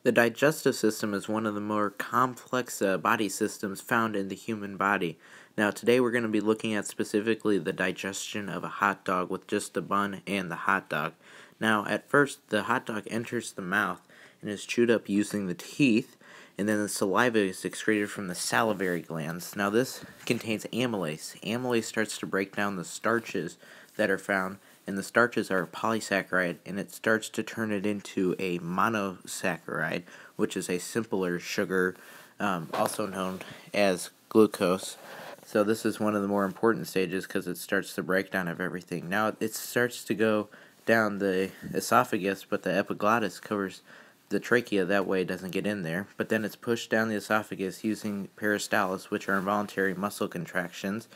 The digestive system is one of the more complex body systems found in the human body. Now, today we're going to be looking at specifically the digestion of a hot dog with just the bun and the hot dog. Now, at first, the hot dog enters the mouth and is chewed up using the teeth, and then the saliva is excreted from the salivary glands. Now, this contains amylase. Amylase starts to break down the starches that are found, and the starches are a polysaccharide, and it starts to turn it into a monosaccharide, which is a simpler sugar, also known as glucose. So this is one of the more important stages because it starts the breakdown of everything. Now it starts to go down the esophagus, but the epiglottis covers the trachea, that way it doesn't get in there. But then it's pushed down the esophagus using peristalsis, which are involuntary muscle contractions.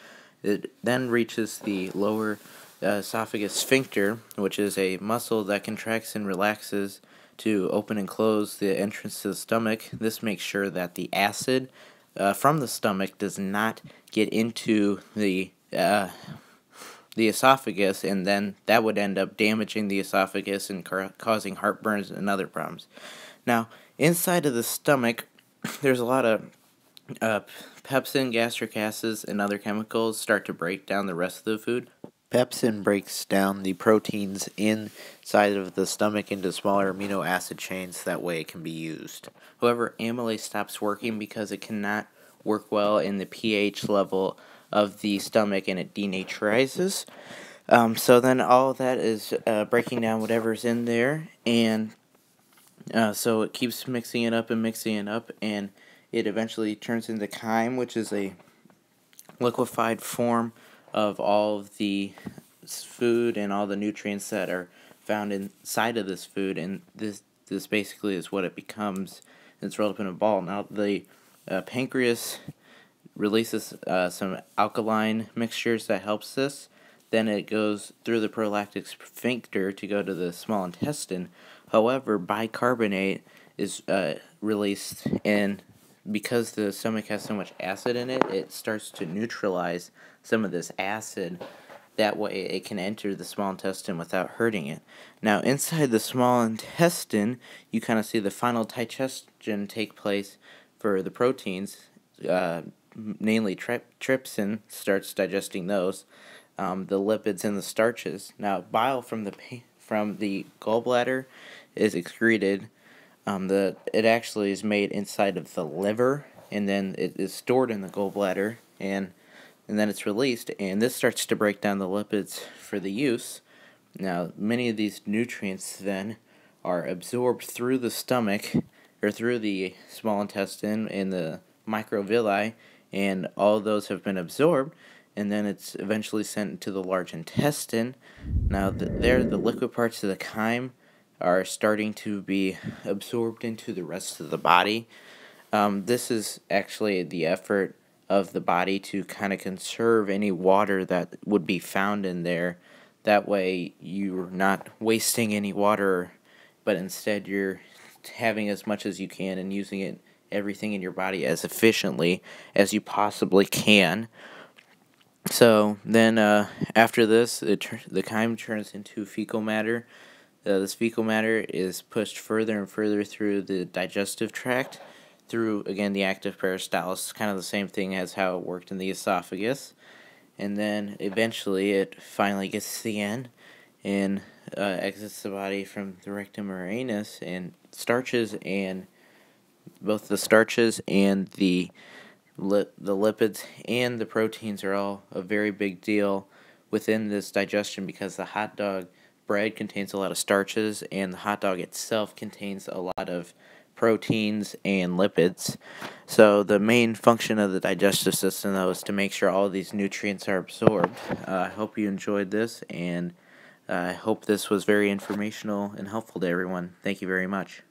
It then reaches the lower esophagus sphincter, which is a muscle that contracts and relaxes to open and close the entrance to the stomach. This makes sure that the acid from the stomach does not get into the esophagus, and then that would end up damaging the esophagus and causing heartburns and other problems. Now, inside of the stomach, there's a lot of pepsin, gastric acids, and other chemicals start to break down the rest of the food. Pepsin breaks down the proteins inside of the stomach into smaller amino acid chains. That way it can be used. However, amylase stops working because it cannot work well in the pH level of the stomach, and it denaturizes. So then all of that is breaking down whatever's in there, and so it keeps mixing it up, and it eventually turns into chyme, which is a liquefied form of all of the food and all the nutrients that are found inside of this food, and this basically is what it becomes. It's rolled up in a ball. Now the pancreas releases some alkaline mixtures that helps this. Then it goes through the prolactic sphincter to go to the small intestine. However, bicarbonate is released, and because the stomach has so much acid in it, it starts to neutralize some of this acid. That way it can enter the small intestine without hurting it. Now, inside the small intestine, you kind of see the final digestion take place for the proteins, namely trypsin starts digesting those, the lipids and the starches. Now, bile from the gallbladder is excreted. It actually is made inside of the liver, and then it is stored in the gallbladder, and then it's released, and this starts to break down the lipids for the use. Now, many of these nutrients then are absorbed through the stomach, or through the small intestine and the microvilli, and all of those have been absorbed, and then it's eventually sent to the large intestine. Now, the liquid parts of the chyme are starting to be absorbed into the rest of the body. This is actually the effort of the body to kind of conserve any water that would be found in there. That way you're not wasting any water, but instead you're having as much as you can and using everything in your body as efficiently as you possibly can. So then after this, the chyme turns into fecal matter. This fecal matter is pushed further and further through the digestive tract, through, again, the active peristalsis, kind of the same thing as how it worked in the esophagus. And then eventually it finally gets to the end and exits the body from the rectum or anus, and both the starches and the lipids and the proteins are all a very big deal within this digestion, because the hot dog bread contains a lot of starches, and the hot dog itself contains a lot of proteins and lipids. So the main function of the digestive system, though, is to make sure all of these nutrients are absorbed. I hope you enjoyed this, and I hope this was very informational and helpful to everyone. Thank you very much.